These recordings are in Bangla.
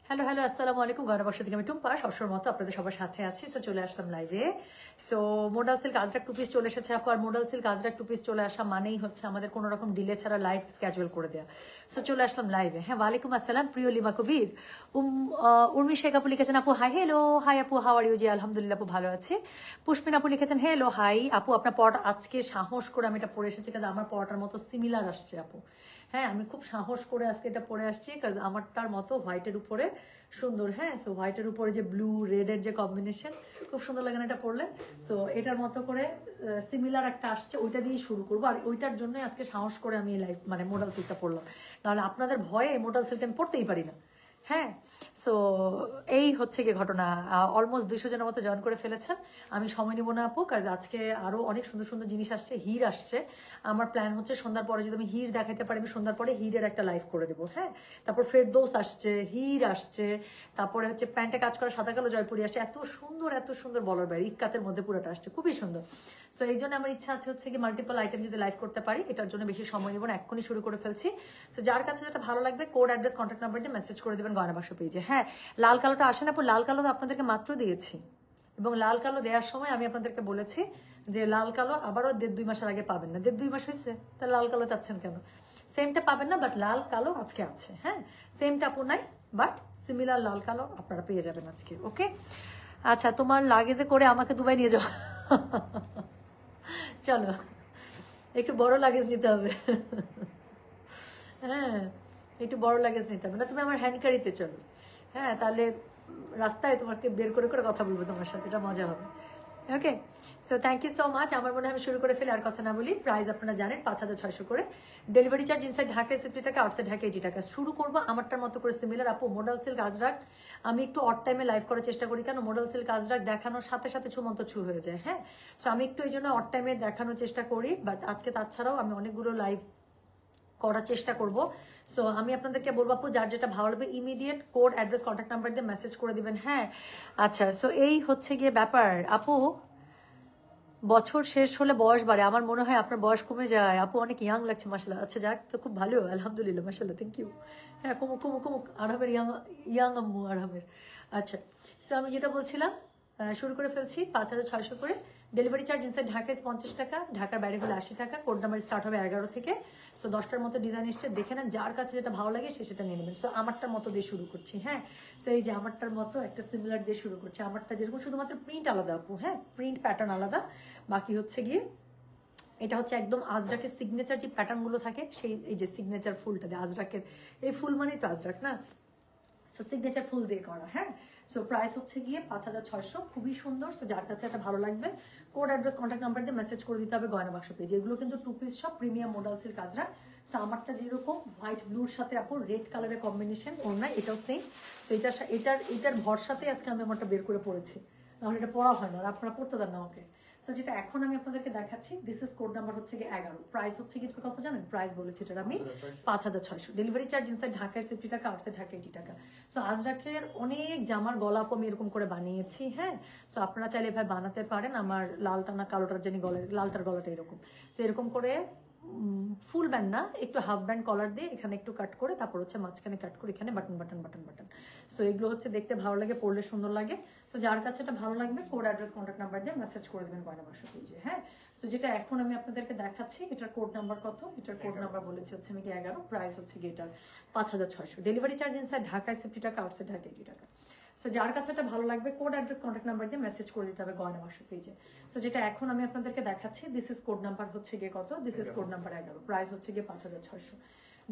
হ্যালো হ্যালো আসসালামু আলাইকুম। গণবাক্স থেকে আমি টুম্পা সবসময় মতো আপনাদের সবার সাথে আছি। সো চলে আসলাম লাইভে। So modal silk Ajrak two piece চলে এসেছে আপু। আর modal silk Ajrak two piece চলে আসা মানেই হচ্ছে আমাদের কোনো রকম ডিলে ছাড়া লাইভ স্ক্যাজুয়াল করে দেওয়া। সো চলে আসলাম লাইভে। হ্যাঁ, ওয়ালাইকুম আসসালাম প্রিয় লিমা কবির। উর্মি শেখ আপু লিখেছেন আপু হাই। হ্যালো হাই আপু, হাউ আর ইউ? জি আলহামদুলিল্লাহ আপু ভালো আছি। পুষ্পিন আপু লিখেছেন হ্যালো হাই আপু, আপনার পড়া আজকে সাহস করে আমি এটা পড়ে এসেছি কারণ আমার পড়াটার মতো সিমিলার আসছে আপু। হ্যাঁ, আমি খুব সাহস করে আজকে এটা পরে আসছি কাজ আমারটার মতো হোয়াইটের উপরে সুন্দর। হ্যাঁ, সো হোয়াইটের উপরে যে ব্লু রেডের যে কম্বিনেশন খুব সুন্দর লাগে না এটা পরলে। সো এটার মতো করে সিমিলার একটা আসছে, ওইটা দিয়েই শুরু করবো। আর ওইটার জন্যই আজকে সাহস করে আমি লাইভ মানে মোডাল সিল্কটা পরলাম, নাহলে আপনাদের ভয়ে মোডাল সিল্কটা আমি পড়তেই পারি না। হ্যাঁ, সো এই হচ্ছে গিয়ে ঘটনা। অলমোস্ট 200 জনের মতো জয়েন করে ফেলেছেন। আমি সময় নিব না আপু, কাজ আজকে আরো অনেক সুন্দর সুন্দর জিনিস আসছে, হির আসছে। আমার প্ল্যান হচ্ছে সন্ধ্যার পরে যদি আমি হির দেখাতে পারি, আমি সন্ধ্যার পরে হিরের একটা লাইভ করে দেবো। হ্যাঁ, তারপর ফেরদৌস আসছে, হির আসছে, তারপরে হচ্ছে প্যান্টে কাজ করা সাদা কালো জয়পুরি আসছে। এত সুন্দর বলার বাইরে ইক্কাতের মধ্যে পুরোটা আসছে, খুবই সুন্দর। সো এই জন্য আমার ইচ্ছা আছে হচ্ছে কি মাল্টিপল আইটেম যদি লাইভ করতে পারি, এটার জন্য বেশি সময় নেব না, এক্ষুনি শুরু করে ফেলছি। সো যার কাছে যেটা ভালো লাগবে কোড অ্যাড্রেস কন্ট্যাক্ট নাম্বার দিয়ে মেসেজ করে দেবেন গয়না বাক্স পেজে। হ্যাঁ, লাল কালোটা আসে না আপু, লাল কালো তো আপনাদেরকে মাত্র দিয়েছি, এবং লাল কালো দেওয়ার সময় আমি আপনাদেরকে বলেছি যে লাল কালো আবারও 1.5-2 মাসের আগে পাবেন না। 1.5-2 মাস হয়েছে, তাহলে লাল কালো চাচ্ছেন কেন? সেমটা পাবেন না, বাট লাল কালো আজকে আছে। হ্যাঁ, সেমটা আপু নাই, বাট সিমিলার লাল কালো আপনারা পেয়ে যাবেন আজকে। ওকে, আচ্ছা, তোমার লাগেজে করে আমাকে দুবাই নিয়ে যাও। চলো, একটু বড় লাগেজ নিতে হবে। হ্যাঁ, একটু বড় লাগেজ নিতে হবে না, তুমি আমার হ্যান্ড ক্যারিতে চলো। হ্যাঁ, তাহলে রাস্তায় তোমাকে বের করে করে কথা বলবো তোমার সাথে, এটা মজা হবে। Okay, so thank you so much. আমার মনে হয় আমি শুরু করে ফেলে, আর কথা না বলি। প্রাইস আপনারা জানেন 5,600 করে। ডেলিভারি চার্জ ইনসাইড ঢাকায় 50 টাকা, আউটসাইড ঢাকা 80 টাকা। শুরু করবো আমারটার মতো করে সিমিলার আপু মোডাল সিল্ক আজরাক। আমি একটু অড টাইমে লাইভ করার চেষ্টা করি, কেন মোডাল সিল্ক আজরাক দেখানোর সাথে সাথে ছুমন্ত ছু হয়ে যায়। হ্যাঁ, সো আমি একটু এই জন্য অড টাইমে দেখানোর চেষ্টা করি, বাট আজকে তাছাড়াও আমি অনেকগুলো লাইভ করার চেষ্টা করব। সো আমি আপনাদেরকে বলবো আপু, যার যেটা ভালো লাগবে immediate code address contact number দিয়ে মেসেজ করে দিবেন। হ্যাঁ, আচ্ছা, সো এই হচ্ছে গিয়ে ব্যাপার আপু। বছর শেষ হলে বয়স বাড়ে, আমার মনে হয় আপনার বয়স কমে যায় আপু, অনেক ইয়াং লাগছে মাশাআল্লাহ। আচ্ছা যাক, তো খুব ভালো, আলহামদুলিল্লাহ মাশাআল্লাহ, থ্যাংক ইউ। হ্যাঁ, কুমুক কুমুক কুমুক আরহামের ইয়াং আম্মু আরহামের। আচ্ছা, সো আমি যেটা বলছিলাম শুরু করে ফেলছি। 5,600 করে ডেলিভারি চার্জ ইনসাইড ঢাকায় 50 টাকা, ঢাকার বাইরে হলে 80 টাকা। কোড নাম্বার স্টার্ট হবে 11 থেকে। সো 10টার মতো ডিজাইন এসছে, দেখে নেন, যার কাছে যেটা ভালো লাগে সে সেটা নিয়ে নেবেন। সো আমারটার মতো দিয়ে শুরু করছি। হ্যাঁ, সো এই যে আমারটার মতো একটা সিমিলার দিয়ে শুরু করছি। আমারটা যেরকম শুধুমাত্র প্রিন্ট আলাদা আপু, হ্যাঁ প্রিন্ট প্যাটার্ন আলাদা, বাকি হচ্ছে গিয়ে এটা হচ্ছে একদম আজরাকের সিগনেচার যে প্যাটার্নগুলো থাকে, সেই এই যে সিগনেচার ফুলটা দিয়ে আজরাকের, এই ফুল মানেই তো আজরাক না, সো সিগনেচার ফুল দিয়ে করা। হ্যাঁ, সো প্রাইস হচ্ছে গিয়ে 5,600, খুবই সুন্দর। সো যার কাছে এটা ভালো লাগবে কোড অ্যাড্রেস কন্ট্যাক্ট নাম্বার দিয়ে মেসেজ করে দিতে হবে গয়না বাক্স পেজে। এগুলো কিন্তু 2 পিস সব premium modal silk Ajrak. So আমারটা যেরকম হোয়াইট ব্লুর সাথে আপন রেড কালারের কম্বিনেশন, ওর না এটাও সেম। সো এটার ভরসাতে আজকে আমি আমারটা বের করে পড়েছি, নাহলে এটা পড়া হয় না, আর আপনারা পড়তে দেন না আমাকে। সো যেটা এখন আমি আপনাদেরকে দেখাচ্ছি, দিস ইজ কোড নাম্বার হচ্ছে গিয়ে 11। প্রাইস হচ্ছে গিয়ে কত জানেন? প্রাইস বলেছি এটার আমি 5,600। ডেলিভারি চার্জ ইনসাইড ঢাকায় 50 টাকা, আউটসাইড ঢাকা 80 টাকা। সো আজরাকের অনেক জামার গলাপ আমি এরকম করে বানিয়েছি। হ্যাঁ, সো আপনারা চাইলে এভাবে বানাতে পারেন। আমার লালটা না কালোটার জানি গলার, লালটার গলাটা এরকম। সো এরকম করে ফুল ব্যান্ড না, একটু হাফ ব্যান্ড কলার দিয়ে এখানে একটু কাট করে, তারপর হচ্ছে মাঝখানে কাট করে এখানে button button button button. So এগুলো হচ্ছে দেখতে ভালো লাগে, পড়লে সুন্দর লাগে। সো যার কাছে এটা ভালো লাগবে কোড অ্যাড্রেস কন্ট্যাক্ট নাম্বার দিয়ে মেসেজ করে দেবেন গয়না বাক্স পেজে। হ্যাঁ, সো যেটা এখন আমি আপনাদেরকে দেখাচ্ছি, এটার কোড নাম্বার কত? এটার কোড নাম্বার বলেছি হচ্ছে আমি কি 11। প্রাইস হচ্ছে গিয়ে এটার 5,600। ডেলিভারি চার্জ ইনসাইড ঢাকায় 50 টাকা, আউটসাইড ঢাকা 80 টাকা। সো যার কাছে এটা ভালো লাগবে কোড অ্যাড্রেস কন্ট্যাক্ট নাম্বার দিয়ে মেসেজ করে দিতে হবে গয়না বাক্স পেজে। সো যেটা এখন আমি আপনাদেরকে দেখাচ্ছি, দিস ইজ কোড নাম্বার হচ্ছে গিয়ে কত? This is code number 11। Price হচ্ছে গিয়ে 5,600।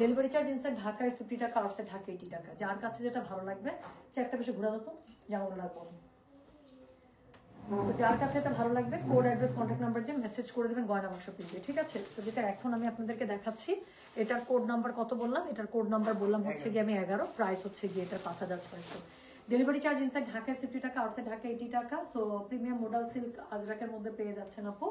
ডেলিভারি চার্জ ইনসাইড ঢাকায় 50 টাকা, আউটসাইড ঢাকা 80 টাকা। যার কাছে যেটা ভালো লাগবে, একটা বেশি ঘোরা হতো যেমন লাগবে। তো যার কাছে এটা ভালো লাগবে কোড অ্যাড্রেস কন্ট্যাক্ট নাম্বার দিয়ে মেসেজ করে দেবেন গয়না বাক্স পেজে, ঠিক আছে? সো যেটা এখন আমি আপনাদেরকে দেখাচ্ছি, এটার কোড নাম্বার কত বললাম? এটার কোড নাম্বার বললাম হচ্ছে গিয়ে আমি 11। প্রাইস হচ্ছে গিয়ে এটার 5,600। ডেলিভারি চার্জ ইনসাইড ঢাকায় 50 টাকা, আউটসাইড ঢাকা 80 টাকা। সো প্রিমিয়াম মোডাল সিল্ক আজরাকের মধ্যে পেয়ে যাচ্ছেন আপু।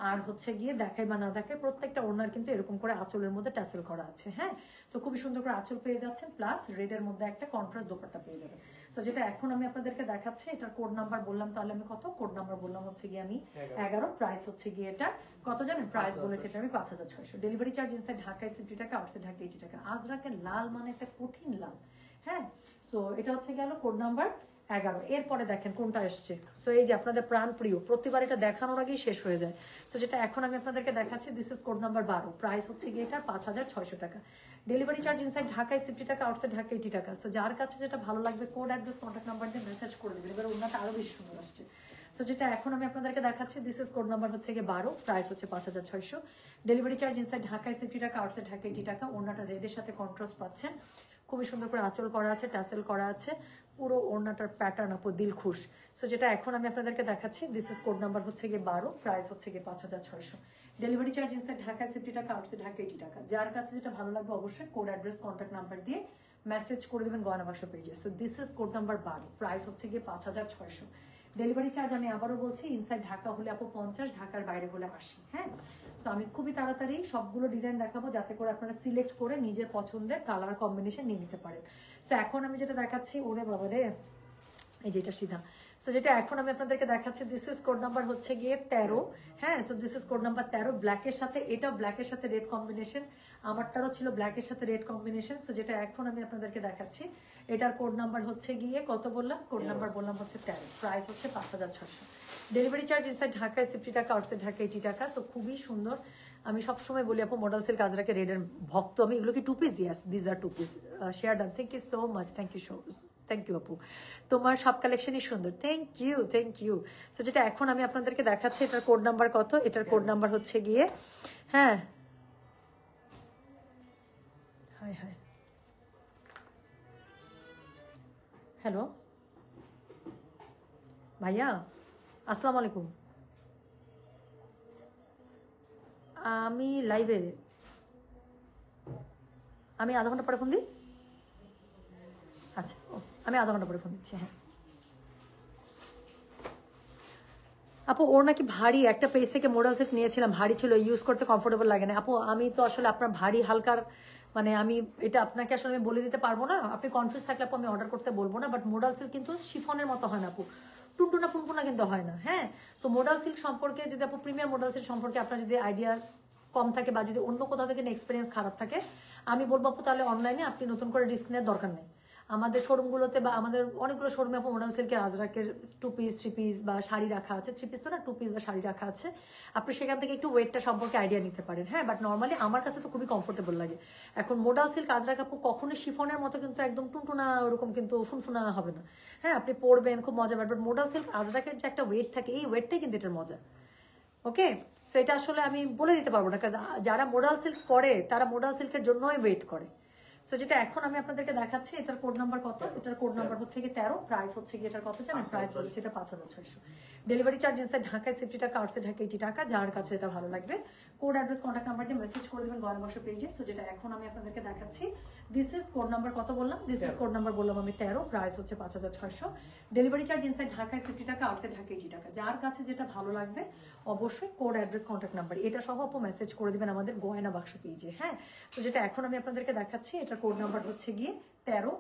আর হচ্ছে গিয়ে দেখাই বা না দেখায় প্রত্যেকটা ওনার কিন্তু এরকম করে আঁচলের মধ্যে ট্যাসেল করা আছে। হ্যাঁ, সো খুবই সুন্দর করে আঁচল পেয়ে যাচ্ছেন, প্লাস রেডের মধ্যে একটা কন্ট্রাস্ট দোপাট্টা পেয়ে যাবেন। সো যেটা এখন আমি আপনাদেরকে দেখাচ্ছি, এটার কোড নাম্বার বললাম, তাহলে আমি কত? কোড নাম্বার বললাম হচ্ছে গিয়ে আমি 11। প্রাইস হচ্ছে গিয়ে এটা কত জানেন? প্রাইস বলেছে এটা আমি 5,600। ডেলিভারি চার্জ ইনসাইড ঢাকায় 50 টাকা, আউটসাইড ঢাকা 80 টাকা। আজরাকের লাল মানে একটা কঠিন লাল। হ্যাঁ, সো এটা হচ্ছে গেল কোড নাম্বার 11। এরপরে দেখেন কোনটা এসছে। সো এই যে আপনাদের প্রাণ প্রিয়, প্রতিবার এটা দেখানোর আগেই শেষ হয়ে যায়। সো যেটা এখন আমি আপনাদেরকে দেখাচ্ছি, this is code number 12। Price হচ্ছে গিয়ে এটা 5600 টাকা। ডেলিভারি চার্জ ইনসাইড ঢাকায় 60 টাকা, আউটসাইড ঢাকা 80 টাকা। সো যার কাছে যেটা ভালো লাগবে কোড অ্যাড্রেস কন্ট্যাক্ট নাম্বার দিয়ে মেসেজ করে দেবেন। এবার ওনাটা আরো বেশি সুন্দর আসছে। সো যেটা এখন আমি আপনাদেরকে দেখাচ্ছি, দিস ইজ কোড নাম্বার হচ্ছে গিয়ে 12। প্রাইস হচ্ছে 5600। ডেলিভারি চার্জ ইনসাইড ঢাকায় 60 টাকা, আউটসাইড ঢাকা 80 টাকা। ওনাটা রেডের সাথে কন্ট্রাস্ট পাচ্ছেন, খুবই সুন্দর করে আঁচল করা আছে, টাসেল করা আছে, পুরো ওড়নাটার প্যাটার্ন আপু দিল খুশ। সো যেটা এখন আমি আপনাদেরকে দেখাচ্ছি, দিস ইজ কোড নাম্বার হচ্ছে গিয়ে 12। প্রাইস হচ্ছে গিয়ে 5600। ডেলিভারি চার্জ ইনসাইড ঢাকায় 60 টাকা, আউটসাইড ঢাকা 80 টাকা। যার কাছে যেটা ভালো লাগবে অবশ্যই কোড অ্যাড্রেস কন্ট্যাক্ট নাম্বার দিয়ে মেসেজ করে দেবেন গয়না বাক্স পেজে। So this is code number 12। Price হচ্ছে গিয়ে 5600। ডেলিভারি চার্জ আমি আবারও বলছি, ইনসাইড ঢাকা হলে আপু 50, ঢাকার বাইরে হলে 80। হ্যাঁ, সো আমি খুবই তাড়াতাড়ি সবগুলো ডিজাইন দেখাবো যাতে করে আপনারা সিলেক্ট করে নিজের পছন্দের কালার কম্বিনেশন নিয়ে নিতে পারেন। সো এখন আমি যেটা দেখাচ্ছি, ওরে বাবা রে, এই যেটা সিধা। সো যেটা এখন আমি আপনাদেরকে দেখাচ্ছি, দিস ইজ কোড নাম্বার হচ্ছে গিয়ে 13। হ্যাঁ, so this is code number 13। ব্ল্যাকের সাথে, এটা ব্ল্যাকের সাথে রেড কম্বিনেশন, আমারটারও ছিল ব্ল্যাকের সাথে রেড কম্বিনেশন। সো যেটা এখন আমি আপনাদেরকে দেখাচ্ছি, এটার কোড নাম্বার হচ্ছে গিয়ে কত বললাম, কোড নাম্বার বললাম হচ্ছে 13। প্রাইস হচ্ছে 5600। ডেলিভারি চার্জ ইনসাইড ঢাকায় 60 টাকা, আউটসাইড ঢাকা 80 টাকা। সো খুবই সুন্দর। আমি সবসময় বলি আপু মডেল সিল্ক আজরাকে রেডের ভক্ত আমি। এগুলো কি 2 piece? Yes, this are 2 piece. Share done, thank you so much, thank you আপু, তোমার সব কালেকশনই সুন্দর, থ্যাংক ইউ। সো যেটা এখন আমি আপনাদেরকে দেখাচ্ছি, এটার কোড নাম্বার কত, এটার কোড নাম্বার হচ্ছে গিয়ে, হ্যাঁ হাই হাই, হ্যালো ভাইয়া, আসসালামু আলাইকুম। আমি লাইভে, আমি আধা ঘন্টা পরে ফোন দিই। আচ্ছা, আমি আধা ঘন্টা পরে ফোন দিচ্ছি। হ্যাঁ আপু, ওর নাকি ভারী, একটা পেজ থেকে মোডাল সেট নিয়েছিলাম, ভারী ছিল, ইউজ করতে কমফোর্টেবল লাগে না। আপু আমি তো আসলে আপনার ভারী হালকার মানে আমি এটা আপনাকে আসলে আমি বলে দিতে পারবো না। আপনি কনফিউজ থাকলে আপু আমি অর্ডার করতে বলবো না। বাট মোডাল সিল্ক কিন্তু শিফনের মতো হয় না আপু, টুনটুনা পুনপুনা কিন্তু হয় না। হ্যাঁ, সো মোডাল সিল্ক সম্পর্কে যদি আপু, প্রিমিয়াম মোডাল সিল্ক সম্পর্কে আপনার যদি আইডিয়া কম থাকে বা যদি অন্য কোথাও থেকে এক্সপিরিয়েন্স খারাপ থাকে, আমি বলবো আপু তাহলে অনলাইনে আপনি নতুন করে রিস্ক নেওয়ার দরকার নেই। আমাদের শোরুমগুলোতে বা আমাদের অনেকগুলো শোরুমে আপু মোডাল সিল্কের আজরাকের 2 পিস 3 পিস বা শাড়ি রাখা আছে, 3 পিস তো না 2 পিস বা শাড়ি রাখা আছে। আপনি সেখান থেকে একটু ওয়েটটা সম্পর্কে আইডিয়া নিতে পারেন। হ্যাঁ, বাট নর্মালি আমার কাছে তো খুবই কমফোর্টেবল লাগে। এখন মোডাল সিল্ক আজরাক আপু কখনোই শিফনের মতো কিন্তু একদম টুনটুনা ওরকম কিন্তু ফুনফুনা হবে না। হ্যাঁ, আপনি পরবেন খুব মজা পাবেন। বাট মোডাল সিল্ক আজরাকের যে একটা ওয়েট থাকে, এই ওয়েটটাই কিন্তু এটার মজা। ওকে, সো এটা আসলে আমি বলে দিতে পারবো না, কারণ যারা মোডাল সিল্ক করে তারা মোডাল সিল্কের জন্যই ওয়েট করে। সো যেটা এখন আমি আপনাদেরকে দেখাচ্ছি, এটার কোড নাম্বার কত, এটার কোড নাম্বার হচ্ছে কি 13। প্রাইস হচ্ছে কি এটার কত জানেন, প্রাইস বলেছে এটা 5600। ডেলিভারি চার্জ ইনসাইড ঢাকায় 60 টাকা, আউটসাইড ঢাকা 80 টাকা। যার কাছে এটা ভালো লাগবে কোড অ্যাড্রেস কন্ট্যাক্ট নাম্বার দিয়ে মেসেজ করে দেবেন গয়না বাক্স পেজে। সো যেটা এখন আমি আপনাদেরকে দেখাচ্ছি, দিস ইজ কোড নাম্বার কত বললাম, দিস ইজ কোড নাম্বার বললাম আমি 13। প্রাইস হচ্ছে 5600। ডেলিভারি চার্জ ইনসাইড ঢাকায় 60 টাকা, আউটসাইড ঢাকা 80 টাকা। যার কাছে যেটা ভালো লাগবে অবশ্যই কোড অ্যাড্রেস কন্ট্যাক্ট নাম্বার এটা সহ আপু মেসেজ করে দিবেন আমাদের গয়না বাক্স পেজে। হ্যাঁ, তো যেটা এখন আমি আপনাদেরকে দেখাচ্ছি, এটার কোড নাম্বার হচ্ছে গিয়ে 13।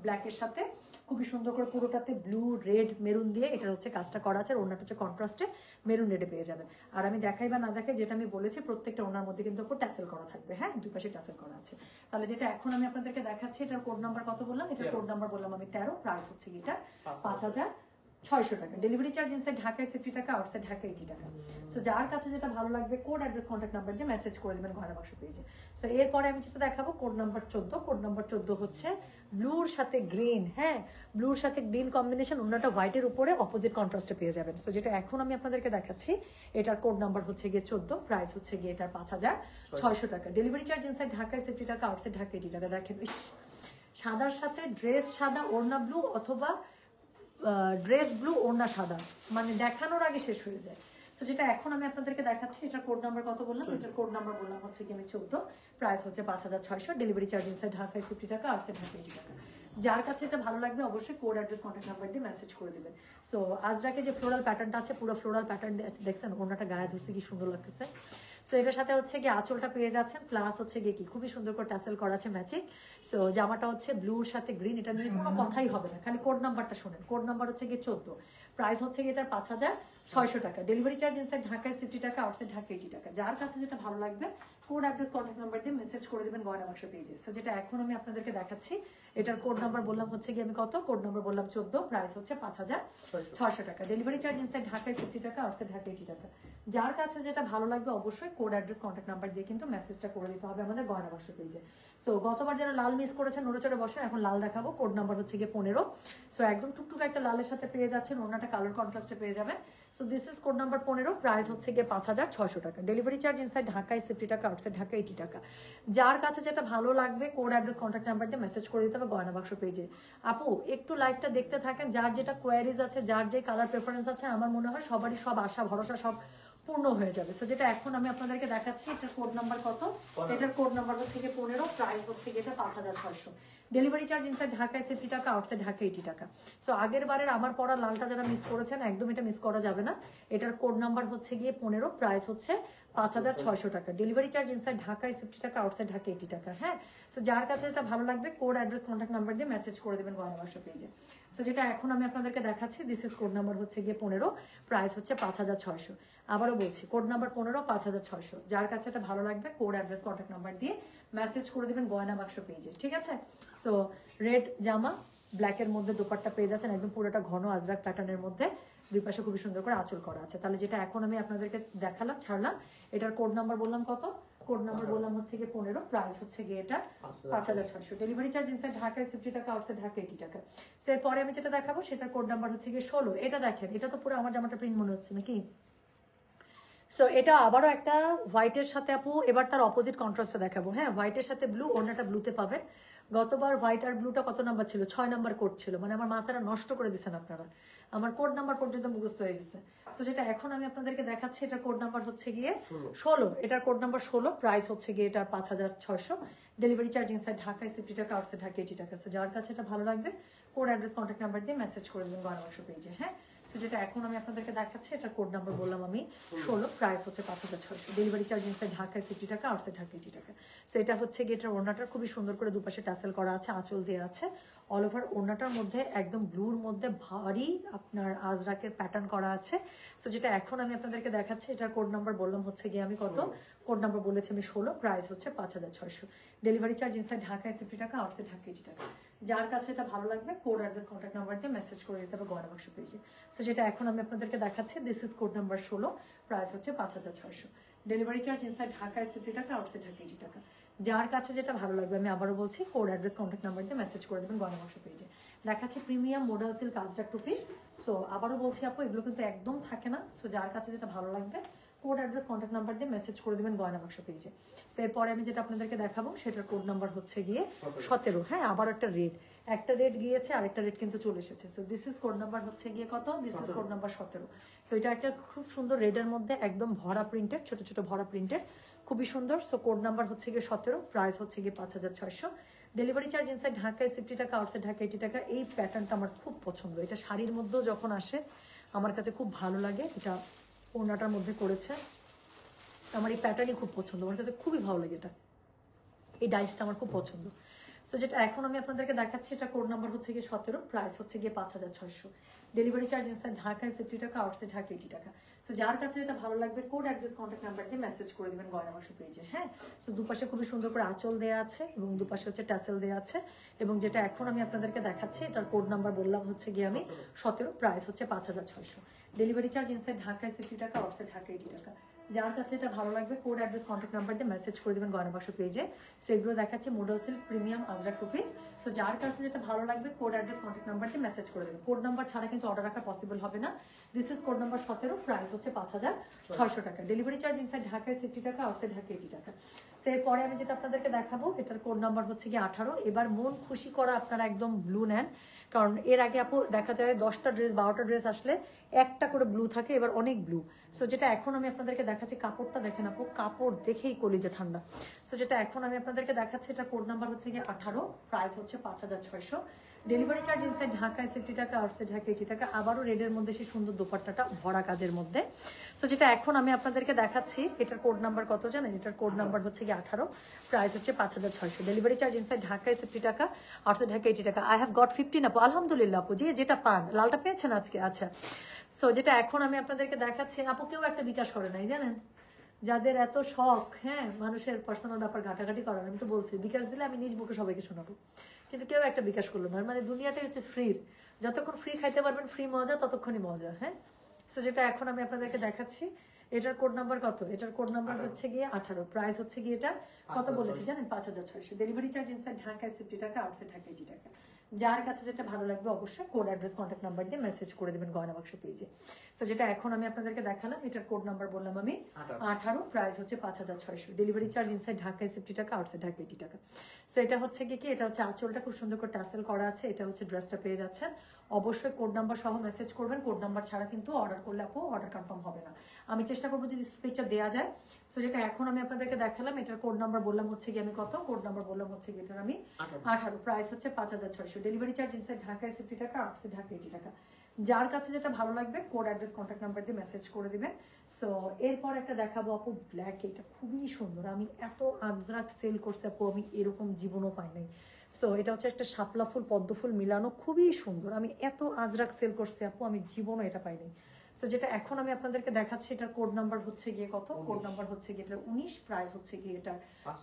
ব্ল্যাকের সাথে খুবই সুন্দর করে পুরোটাতে ব্লু রেড মেরুন দিয়ে এটার হচ্ছে কাজটা করা আছে। ওনাটা হচ্ছে কন্ট্রাস্টে মেরুন রেডে পেয়ে যাবেন। আর আমি দেখাই বা না দেখাই, যেটা আমি বলেছি প্রত্যেকটা ওনার মধ্যে কিন্তু উপর ট্যাসেল করা থাকবে। হ্যাঁ, দুই পাশে ট্যাসেল করা আছে। তাহলে যেটা এখন আমি আপনাদেরকে দেখাচ্ছি, এটার কোড নাম্বার কত বললাম, এটার কোড নাম্বার বললাম আমি 13। প্রাইস হচ্ছে এটা 5600 টাকা। ডেলিভারি চার্জ ইনসাইড ঢাকায় 60 টাকা, আউটসাইড ঢাকা 80 টাকা। সো যার কাছে যেটা ভালো লাগবে কোড অ্যাড্রেস কন্ট্যাক্ট নাম্বার দিয়ে মেসেজ করে দেবেন গয়না বাক্স পেজে। সো এরপরে আমি যেটা দেখাবো, কোড নাম্বার 14। কোড নাম্বার 14 হচ্ছে ব্লুর সাথে গ্রিন। হ্যাঁ, ব্লুর সাথে গ্রিন কম্বিনেশন, অন্যটা হোয়াইটের উপরে অপোজিট কন্ট্রাস্টে পেয়ে যাবেন। সো যেটা এখন আমি আপনাদেরকে দেখাচ্ছি, এটার কোড নাম্বার হচ্ছে গিয়ে 14। প্রাইস হচ্ছে গিয়ে এটার 5600 টাকা। ডেলিভারি চার্জ ইনসাইড ঢাকায় 60 টাকা, আউটসাইড ঢাকা 80 টাকা। দেখেন সাদার সাথে ড্রেস সাদা, ওড়না ব্লু, অথবা ড্রেস ব্লু ওড়না সাদা, মানে দেখানোর আগে শেষ হয়ে যায়। সো যেটা এখন আমি আপনাদেরকে দেখাচ্ছি, এটার কোড নাম্বার কত বললাম, এটার কোড নাম্বার বললাম হচ্ছে কি আমি 14। প্রাইস হচ্ছে 5600। ডেলিভারি চার্জ ইনসাইড ঢাকায় 50 টাকা, আউটসাইড ঢাকা 80 টাকা। যার কাছে এটা ভালো লাগবে অবশ্যই কোড অ্যাড্রেস কন্ট্যাক্ট নাম্বার দিয়ে মেসেজ করে দেবেন। সো আজরাকে যে ফ্লোরাল প্যাটার্নটা আছে, পুরো ফ্লোরাল প্যাটার্ন দেখছেন, ওড়নাটা গায়ে ধরছে কি সুন্দর লাগতেছে। সো এটার সাথে হচ্ছে গিয়ে আঁচলটা পেয়ে যাচ্ছেন, প্লাস হচ্ছে গিয়ে কি খুবই সুন্দর করে টাসেল করা আছে ম্যাচিং। সো জামাটা হচ্ছে ব্লুর সাথে গ্রিন, এটা নিয়ে কোনো কথাই হবে না, খালি কোড নাম্বারটা শুনেন। কোড নাম্বার হচ্ছে গিয়ে 14। প্রাইস হচ্ছে গিয়ে এটার 5600 টাকা। ডেলিভারি চার্জ ইনসাইড ঢাকায় 60 টাকা, আউটসাইড ঢাকা 80 টাকা। যার কাছে যেটা ভালো লাগবে কোড অ্যাড্রেস কন্ট্যাক্ট নাম্বার দিয়ে মেসেজ করে দেবেন গয়না বাক্স পেজে। সো যেটা এখন আমি আপনাদেরকে দেখাচ্ছি, এটার কোড নাম্বার বললাম হচ্ছে কি আমি কত, কোড নাম্বার বললাম 14, প্রাইস হচ্ছে 5600 টাকা। ডেলিভারি চার্জ ইনসাইড ঢাকায় 50 টাকা, আউটসাইড ঢাকা 80 টাকা। যার কাছে যেটা ভালো লাগবে অবশ্যই কোড অ্যাড্রেস কন্ট্যাক্ট নাম্বার দিয়ে কিন্তু মেসেজটা করে দিতে হবে আমাদের গয়না বাক্স পেজে। সো গতবার যারা লাল মিস করেছেন নড়ে চড়ে বসে, এখন লাল দেখাবো। কোড নাম্বার হচ্ছে গিয়ে 15। সো একদম টুকটুক একটা লালের সাথে পেয়ে যাচ্ছেন, ওনাটা কালার কন্ট্রাস্টে পেয়ে যাবেন। So this is code number 15, price হচ্ছে গিয়ে 5600 টাকা। ডেলিভারি চার্জ ইনসাইড ঢাকায় 50 টাকা, আউটসাইড ঢাকা 80 টাকা। যার কাছে যেটা ভালো লাগবে কোড অ্যাড্রেস কন্ট্যাক্ট নাম্বার দিয়ে মেসেজ করে দিতে হবে গয়না বাক্স পেজে। আপু একটু লাইভটা দেখতে থাকেন, যার যেটা কোয়ারিজ আছে, যার যে কালার প্রেফারেন্স আছে, আমার মনে হয় সবারই সব আশা ভরসা সব পূর্ণ হয়ে যাবে। সো যেটা এখন আমি আপনাদেরকে দেখাচ্ছি, এটার কোড নাম্বার কত, এটার কোড নাম্বার হচ্ছে গিয়ে 15, প্রাইস হচ্ছে গিয়ে এটা 5600। ডেলিভারি চার্জ ইনসাইড ঢাকায় 50 টাকা, আউটসাইড ঢাকা 80 টাকা। সো আগের বারের আমার পড়া লালটা যারা মিস করেছেন, একদম এটা মিস করা যাবে না। এটার কোড নাম্বার হচ্ছে গিয়ে 15, প্রাইস হচ্ছে 5600 টাকা। ডেলিভারি চার্জ ইনসাইড ঢাকায় 50 টাকা, আউটসাইড ঢাকা 80 টাকা। হ্যাঁ, সো যার কাছে এটা ভালো লাগবে কোড অ্যাড্রেস কন্ট্যাক্ট নাম্বার দিয়ে মেসেজ করে দেবেন গয়না বাক্স পেজে। সো যেটা এখন আমি আপনাদেরকে দেখাচ্ছি, দিস ইজ কোড নাম্বার হচ্ছে গিয়ে 15, প্রাইস হচ্ছে 5600। আবারও বলছি, কোড নাম্বার 15, 5600। যার কাছে এটা ভালো লাগবে কোড অ্যাড্রেস কন্ট্যাক্ট নাম্বার দিয়ে মেসেজ করে দেবেন গয়না বাক্স পেজে, ঠিক আছে? সো রেড জামা, ব্ল্যাকের মধ্যে দোপাট্টা পেয়ে যাচ্ছেন, একদম পুরোটা ঘন আজরাক প্যাটার্নের মধ্যে, দুই পাশে খুবই সুন্দর করে আঁচল করা আছে। তাহলে যেটা এখন আমি আপনাদেরকে দেখালাম, ছাড়লাম, এটার কোড নাম্বার বললাম কত, কোড নাম্বার বললাম হচ্ছে গিয়ে 15, প্রাইস হচ্ছে গিয়ে এটা 5600। ডেলিভারি চার্জ ইনসাইড ঢাকায় 50 টাকা, আউটসাইড ঢাকা 80 টাকা। সো এরপরে আমি যেটা দেখাবো সেটার কোড নাম্বার হচ্ছে গিয়ে 16। এটা দেখেন, এটা তো পুরো আমার জামাটা প্রিন্ট মনে হচ্ছে নাকি? সো এটা আবারও একটা হোয়াইটের সাথে আপু, এবার তার অপোজিট কন্ট্রাস্টটা দেখাবো। হ্যাঁ, হোয়াইটের সাথে ব্লু, ওড়নাটা ব্লুতে পাবেন। গতবার হোয়াইট আর ব্লুটা কত নাম্বার ছিল, 6 নাম্বার কোড ছিল। মানে আমার মাথাটা নষ্ট করে দিচ্ছেন আপনারা, আমার কোড নাম্বার পর্যন্ত মুখস্থ হয়ে গেছে। তো যেটা এখন আমি আপনাদেরকে দেখাচ্ছি, এটার কোড নাম্বার হচ্ছে গিয়ে 16। এটার কোড নাম্বার 16, প্রাইস হচ্ছে গিয়ে এটার 5600। ডেলিভারি চার্জ ইনসাইড ঢাকায় 50 টাকা, আউটসাইড ঢাকা 80 টাকা। সো যার কাছে এটা ভালো লাগবে কোড অ্যাড্রেস কন্ট্যাক্ট নাম্বার দিয়ে মেসেজ করে দেবেন গয়না বাক্স পেজে। হ্যাঁ, সো যেটা এখন আমি আপনাদেরকে দেখাচ্ছি, এটার কোড নাম্বার বললাম আমি 16, প্রাইস হচ্ছে 5600। ডেলিভারি চার্জ ইনসাইড ঢাকায় 50 টাকা, আউটসাইড ঢাকা 80 টাকা। সো এটা হচ্ছে গিয়ে এটার ওড়নাটা খুবই সুন্দর করে দুপাশে টাসেল করা আছে, আঁচল দেওয়া আছে। অল ওভার ওড়নাটার মধ্যে একদম ব্লুর মধ্যে ভারী আপনার আজরাকের প্যাটার্ন করা আছে। সো যেটা এখন আমি আপনাদেরকে দেখাচ্ছি, এটার কোড নাম্বার বললাম হচ্ছে গিয়ে আমি কত, কোড নাম্বার বলেছি আমি 16, প্রাইস হচ্ছে 5600। ডেলিভারি চার্জ ইনসাইড ঢাকায় 50 টাকা, আউটসাইড ঢাকা 80 টাকা। যার কাছে এটা ভালো লাগবে কোড অ্যাড্রেস কন্ট্যাক্ট নাম্বার দিয়ে মেসেজ করে দিতে হবে গয়না বাক্স পেজে। সো যেটা এখন আমি আপনাদেরকে দেখাচ্ছি, this is code number 16, price হচ্ছে 5600। ডেলিভারি চার্জ ইনসাইড ঢাকায় 50 টাকা, আউটসাইড ঢাকা 80 টাকা। যার কাছে যেটা ভালো লাগবে, আমি আবারও বলছি, কোড অ্যাড্রেস কন্ট্যাক্ট নাম্বার দিয়ে মেসেজ করে দেবেন গয়না বাক্স পেজে। দেখাচ্ছি premium model silk Ajrak two piece. So আবারও বলছি আপু, এগুলো কিন্তু একদম থাকে না। সো যার কাছে যেটা ভালো লাগবে কোড অ্যাড্রেস কন্ট্যাক্ট নাম্বার দিয়ে মেসেজ করে দেবেন গয়না বাক্স পেজে। সো এরপরে আমি যেটা আপনাদেরকে দেখাবো সেটার কোড নাম্বার হচ্ছে গিয়ে 17। হ্যাঁ, আবার একটা রেড গিয়েছে, আরেকটা রেড কিন্তু চলে এসেছে। So this is code number হচ্ছে গিয়ে কত, this is code number 17। So এটা একটা খুব সুন্দর রেডের মধ্যে একদম ভরা প্রিন্টেড, ছোট ছোট ভরা প্রিন্টেড, খুবই সুন্দর। সো কোড নাম্বার হচ্ছে গিয়ে 17, প্রাইস হচ্ছে গিয়ে 5600। ডেলিভারি চার্জ ইনসাইড ঢাকায় 50 টাকা, আউটসাইড ঢাকা 80 টাকা। এই প্যাটার্নটা আমার খুব পছন্দ, এটা শাড়ির মধ্যেও যখন আসে আমার কাছে খুব ভালো লাগে। এটা ওড়নাটার মধ্যে করেছে, আমার এই প্যাটার্নই খুব পছন্দ, আমার কাছে খুবই ভালো লাগে। এটা এই ডাইসটা আমার খুব পছন্দ। সো যেটা এখন আমি আপনাদেরকে দেখাচ্ছি, এটা কোড নাম্বার হচ্ছে গিয়ে 17, প্রাইস হচ্ছে গিয়ে 5600। ডেলিভারি চার্জ ইনসাইড ঢাকায় 50 টাকা, আউটসাইড ঢাকা 80 টাকা। সো যার কাছে এটা ভালো লাগবে কোড অ্যাড্রেস কন্ট্যাক্ট নাম্বার দিয়ে মেসেজ করে দেবেন গয়না বাক্স পেজে। হ্যাঁ, সো দুপাশে খুবই সুন্দর করে আঁচল দেওয়া আছে এবং দুপাশে হচ্ছে টাসেল দেওয়া আছে। এবং যেটা এখন আমি আপনাদেরকে দেখাচ্ছি, এটার কোড নাম্বার বললাম হচ্ছে গিয়ে আমি 17, প্রাইস হচ্ছে 5600। ডেলিভারি চার্জ ইনসাইড ঢাকায় 50 টাকা, আউটসাইড ঢাকা 80 টাকা। যার কাছে এটা ভালো লাগবে কোড অ্যাড্রেস কন্ট্যাক্ট নাম্বার দিয়ে মেসেজ করে দেবেন গয়না বাক্স পেজে। সো এগুলো দেখাচ্ছে model silk premium ajrak two piece. So যার কাছে যেটা ভালো লাগবে কোড অ্যাড্রেস কন্ট্যাক্ট নাম্বার দিয়ে মেসেজ করে দেবেন। কোড নাম্বার ছাড়া কিন্তু অর্ডার রাখা পসিবল হবে না। This is code number 17, price হচ্ছে 5600 টাকা। ডেলিভারি চার্জ ইনসাইড ঢাকায় 50 টাকা, আউটসাইড ঢাকা 80 টাকা। সো এরপরে আমি যেটা আপনাদেরকে দেখাবো, এটার কোড নাম্বার হচ্ছে গিয়ে 18। এবার মন খুশি করা আপনারা একদম ব্লু নেন, কারণ এর আগে আপু দেখা যায় 10টা ড্রেস 12টা ড্রেস আসলে একটা করে ব্লু থাকে, এবার অনেক ব্লু। সো যেটা এখন আমি আপনাদেরকে দেখাচ্ছি, কাপড়টা দেখেন আপু, কাপড় দেখেই কলিজা ঠান্ডা। সো যেটা এখন আমি আপনাদেরকে দেখাচ্ছি, এটা কোড নাম্বার হচ্ছে গিয়ে 18, প্রাইস হচ্ছে 5600। ডেলিভারি চার্জ ইনসাইড ঢাকায় 50 টাকা, আউটসাইড ঢাকা 80 টাকা। আবারও রেডের মধ্যে সেই সুন্দর দোপাট্টাটা ভরা কাজের মধ্যে। সো যেটা এখন আমি আপনাদেরকে দেখাচ্ছি, এটার কোড নাম্বার কত জানেন? এটার কোড নাম্বার হচ্ছে গিয়ে 18, প্রাইস হচ্ছে 5600। ডেলিভারি চার্জ ইনসাইড ঢাকায় 50 টাকা, আউটসাইড ঢাকা 80 টাকা। আই হ্যাভ গট 15 আপু, আলহামদুলিল্লাহ আপু, যেটা পান লালটা পেয়েছেন আজকে। আচ্ছা, সো যেটা এখন আমি আপনাদেরকে দেখাচ্ছি, আপু কেউ একটা বিকাশ করে নাই জানেন, যাদের এত শখ, হ্যাঁ, মানুষের পার্সোনাল ব্যাপার ঘাটাঘাটি করার, আমি তো বলছি বিকাশ দিলে আমি নিজ বুকে সবাইকে শোনাবো, কিন্তু কেউ একটা বিকাশ করলো না। মানে দুনিয়াটাই হচ্ছে ফ্রির, যতক্ষণ ফ্রি খাইতে পারবেন, ফ্রি মজা, ততক্ষণই মজা। হ্যাঁ, সো যেটা এখন আমি আপনাদেরকে দেখাচ্ছি, এটার কোড নাম্বার কত? এটার কোড নাম্বার হচ্ছে গিয়ে 18, প্রাইস হচ্ছে গিয়ে এটা কত বলেছি জানেন? 5600। ডেলিভারি চার্জ ইনসাইড ঢাকায় 50 টাকা, আউটসাইড ঢাকা 80 টাকা। যার কাছে যেটা ভালো লাগবে অবশ্যই কোড অ্যাড্রেস কন্ট্যাক্ট নাম্বার দিয়ে মেসেজ করে দেবেন গয়না বাক্স পেজে। সো যেটা এখন আমি আপনাদেরকে দেখালাম, এটার কোড নাম্বার বললাম আমি 18, প্রাইস হচ্ছে 5600। ডেলিভারি চার্জ ইনসাইড ঢাকায় 50 টাকা, আউটসাইড ঢাকা 80 টাকা। সো এটা হচ্ছে কি, এটা হচ্ছে আঁচলটা খুব সুন্দর করে টাসেল করা আছে, এটা হচ্ছে ড্রেসটা পেয়ে যাচ্ছেন। অবশ্যই কোড নাম্বার সহ মেসেজ করবেন, কোড নাম্বার ছাড়া কিন্তু অর্ডার করলে আপু অর্ডার কনফার্ম হবে না। আমি চেষ্টা করবো যদি পিকচার দেওয়া যায়। সো যেটা এখন আমি আপনাদেরকে দেখালাম, এটার কোড নাম্বার বললাম হচ্ছে কি আমি কত, কোড নাম্বার বললাম হচ্ছে কি এটার আমি 18, প্রাইস হচ্ছে 5600। ডেলিভারি চার্জ ইনসাইড ঢাকায় 50 টাকা, আউটসাইড ঢাকা 80 টাকা। যার কাছে যেটা ভালো লাগবে কোড অ্যাড্রেস কন্ট্যাক্ট নাম্বার দিয়ে মেসেজ করে দিবেন। সো এরপর একটা দেখাবো আপু ব্ল্যাক, এটা খুবই সুন্দর। আমি এত আজরাক সেল করছি আপু, আমি এরকম জীবনও পাই নাই। সো এটা হচ্ছে একটা শাপলা ফুল পদ্ম ফুল মিলানো, খুবই সুন্দর। আমি এত আজরাক সেল করছি আপু, আমি জীবনও এটা পাই নাই। সো যেটা এখন আমি আপনাদেরকে দেখাচ্ছি, এটার কোড নাম্বার হচ্ছে গিয়ে কত, কোড নাম্বার হচ্ছে গিয়ে এটা 19, প্রাইস হচ্ছে গিয়ে এটা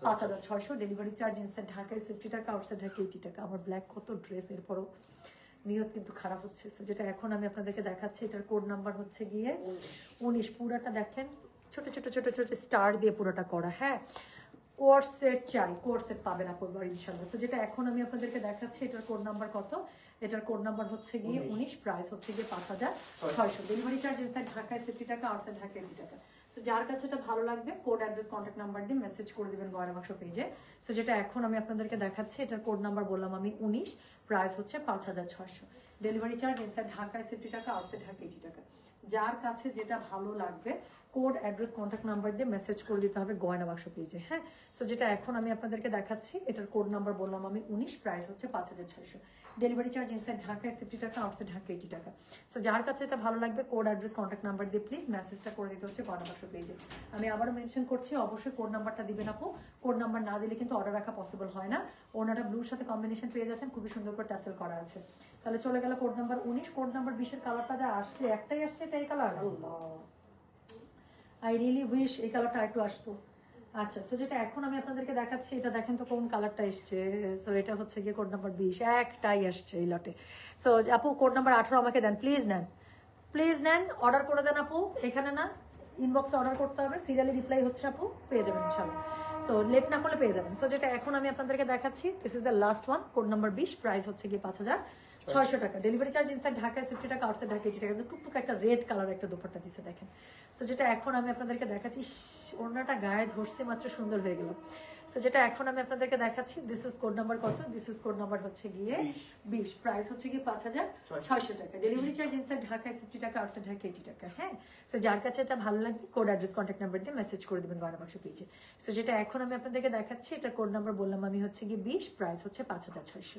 5600। ডেলিভারি চার্জ ইনসাইড ঢাকায় 50 টাকা, আউটসাইড ঢাকা 80 টাকা। আমার ব্ল্যাক কত ড্রেস, এরপরও নিয়ত কিন্তু খারাপ হচ্ছে। সো যেটা এখন আমি আপনাদেরকে দেখাচ্ছি, এটার কোড নাম্বার হচ্ছে গিয়ে 19। পুরাটা দেখেন ছোট ছোট ছোট ছোট স্টার দিয়ে পুরোটা করা। হ্যাঁ, কোর্স সেট চাই, কোর্স সেট পাবেন আপনার ইনশাআল্লাহ। সো যেটা এখন আমি আপনাদেরকে দেখাচ্ছি, এটার কোড নাম্বার কত, এটার কোড নাম্বার হচ্ছে গিয়ে 19, প্রাইস হচ্ছে গিয়ে 5600। ডেলিভারি চার্জ ইনসাইড ঢাকায় 50 টাকা, আউটসাইড ঢাকা 80 টাকা। সো যার কাছে এটা ভালো লাগবে কোড অ্যাড্রেস কন্ট্যাক্ট নাম্বার দিয়ে মেসেজ করে দিবেন গয়না বাক্স পেজে। সো যেটা এখন আমি আপনাদেরকে দেখাচ্ছি, এটার কোড নাম্বার বললাম আমি 19, প্রাইস হচ্ছে 5600। ডেলিভারি চার্জ ইনসাইড ঢাকায় 50 টাকা, আউটসাইড ঢাকা 80 টাকা। যার কাছে যেটা ভালো লাগবে কোড অ্যাড্রেস কন্ট্যাক্ট নাম্বার দিয়ে মেসেজ করে দিতে হবে গয়না বাক্স পেজে। হ্যাঁ, সো যেটা এখন আমি আপনাদেরকে দেখাচ্ছি, এটার কোড নাম্বার বললাম আমি 19, প্রাইস হচ্ছে 5600। ডেলিভারি চার্জ ইনসাইড ঢাকায় 50 টাকা, আউটসাইড ঢাকা 80 টাকা। সো যার কাছে এটা ভালো লাগবে কোড অ্যাড্রেস কন্ট্যাক্ট নাম্বার দিয়ে প্লিজ মেসেজটা করে দিতে হচ্ছে গয়না বাক্স পেজে। আমি আবারও মেনশন করছি, অবশ্যই কোড নাম্বারটা দিবেন আপু। কোড নাম্বার না দিলে কিন্তু অর্ডার রাখা পসিবল হয় না। ওনাটা ব্লুর সাথে কম্বিনেশন পেয়ে যাচ্ছেন, খুবই সুন্দর করে টাসেল করা আছে। তাহলে চলে গেল কোড নাম্বার 19। কোড নাম্বার 20 এর কালারটা যা আসছে, একটাই আসছে, এটাই colour. Allah, I really wish এই কালারটা একটু আসতো। আচ্ছা, সো যেটা এখন আমি আপনাদেরকে দেখাচ্ছি, এটা দেখেন তো কোন কালারটা এসছে। সো এটা হচ্ছে গিয়ে কোড নাম্বার 20, একটাই আসছে এই লটে। সো আপু কোড নাম্বার 18 আমাকে দেন, প্লিজ নেন, প্লিজ নেন, অর্ডার করে দেন আপু। এখানে না, ইনবক্সে অর্ডার করতে হবে, সিরিয়ালি রিপ্লাই হচ্ছে আপু, পেয়ে যাবেন ইনশাআল্লাহ। সো লেট না করলে পেয়ে যাবেন। সো যেটা এখন আমি আপনাদেরকে দেখাচ্ছি, this is the last one, code number 20, price হচ্ছে গিয়ে 5600 টাকা। ডেলিভারি চার্জ ইনসাইড ঢাকায় 50 টাকা, আউটসাইড ঢাকা 80 টাকা। টুকটুক একটা রেড কালার একটা দুপাট্টা দিচ্ছে দেখেন। সো যেটা এখন আমি আপনাদেরকে দেখাচ্ছি, ওড়নাটা গায়ে ধরছে মাত্র, সুন্দর হয়ে গেল। সো যেটা এখন আমি আপনাদেরকে দেখাচ্ছি, দিস ইজ কোড নাম্বার কত, দিস ইজ কোড নাম্বার হচ্ছে গিয়ে 20, প্রাইস হচ্ছে গিয়ে 5600 টাকা। ডেলিভারি চার্জ ইনসাইড ঢাকায় 50 টাকা, আউটসাইড ঢাকা 80 টাকা। হ্যাঁ, সো যার কাছে এটা ভালো লাগবে কোড অ্যাড্রেস কন্ট্যাক্ট নাম্বার দিয়ে মেসেজ করে দেবেন গয়না বাক্স পেজে। সো যেটা এখন আমি আপনাদেরকে দেখাচ্ছি, এটা কোড নাম্বার বললাম আমি হচ্ছে গিয়ে 20, প্রাইস হচ্ছে 5600।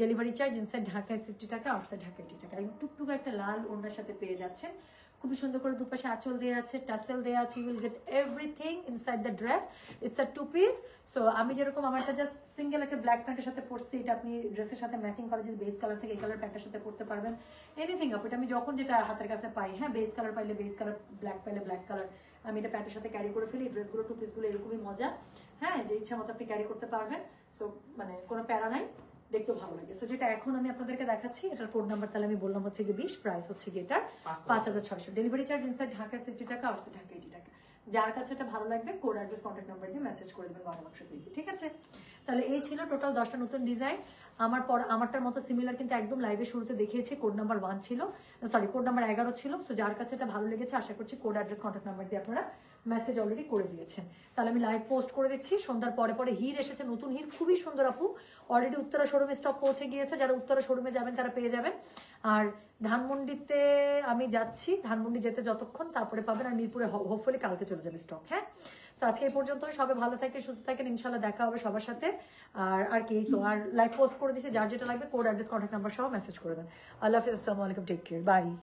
ডেলিভারি চার্জ ইনসাইড ঢাকায় 50 টাকা, আউটসাইড ঢাকা 80 টাকা। টুকটুক একটা লাল ওড়নার সাথে পেয়ে যাচ্ছেন, খুবই সুন্দর করে দুপাশে আঁচল দেওয়া আছে, টাসেল দেওয়া আছে। You will get everything inside the dress. It's a 2 piece. So আমি যেরকম আমারটা জাস্ট সিঙ্গেল একটা ব্ল্যাক প্যান্টের সাথে পরছি, এটা আপনি ড্রেসের সাথে ম্যাচিং করে যদি বেস কালার থেকে এই কালার প্যান্টের সাথে পরতে পারবেন। এনিথিং আপ, এটা আমি যখন যেটা হাতের কাছে পাই, হ্যাঁ, বেস কালার পাইলে বেস কালার, ব্ল্যাক পাইলে ব্ল্যাক কালার, আমি এটা প্যান্টের সাথে ক্যারি করে ফেলি। ড্রেসগুলো 2 পিসগুলো এরকমই মজা। হ্যাঁ, যে ইচ্ছা মতো আপনি ক্যারি করতে পারবেন। সো মানে কোনো প্যারা নাই, দেখতেও ভালো লাগে। সো যেটা এখন আমি আপনাদেরকে দেখাচ্ছি, এটার কোড নাম্বার তাহলে আমি বললাম হচ্ছে গিয়ে 20, প্রাইস হচ্ছে গিয়ে এটার 5600। ডেলিভারি চার্জ ইনসাইড ঢাকা 50 টাকা, আউটসাইড ঢাকা 80 টাকা। যার কাছে এটা ভালো লাগবে কোড অ্যাড্রেস কন্ট্যাক্ট নাম্বার দিয়ে মেসেজ করে দেবেন গয়না বাক্স পেজে। ঠিক আছে, তাহলে এই ছিল টোটাল 10টা নতুন ডিজাইন। আমারটার মতো সিমিলার কিন্তু একদম লাইভে শুরুতে দেখিয়েছি, কোড নাম্বার 1 ছিল, সরি কোড নাম্বার 11 ছিল। সো যার কাছে এটা ভালো লেগেছে, আশা করছি কোড অ্যাড্রেস কন্ট্যাক্ট নাম্বার দিয়ে আপনারা মেসেজ অলরেডি করে দিয়েছেন। তাহলে আমি লাইভ পোস্ট করে দিচ্ছি। সন্ধ্যার পরে পরে হির এসেছে, নতুন হির, খুবই সুন্দর আপু। অলরেডি উত্তরা শোরুমে স্টক পৌঁছে গিয়েছে, যারা উত্তরা শোরুমে যাবেন তারা পেয়ে যাবেন। আর ধানমন্ডিতে আমি যাচ্ছি, ধানমন্ডি যেতে যতক্ষণ, তারপরে পাবেন। আর মিরপুরে হোপফুলি কালকে চলে যাবে স্টক। হ্যাঁ, তো আজকে এই পর্যন্ত, সবাই ভালো থাকেন, সুস্থ থাকেন, ইনশাল্লাহ দেখা হবে সবার সাথে। আর কি তো, আর লাইভ পোস্ট করে দিচ্ছে, যার যেটা লাগবে কোড অ্যাড্রেস কন্ট্যাক্ট নাম্বার সহ মেসেজ করে দেন। আল্লাহ হাফিজ, আসসালামু আলাইকুম, টেক কেয়ার, বাই।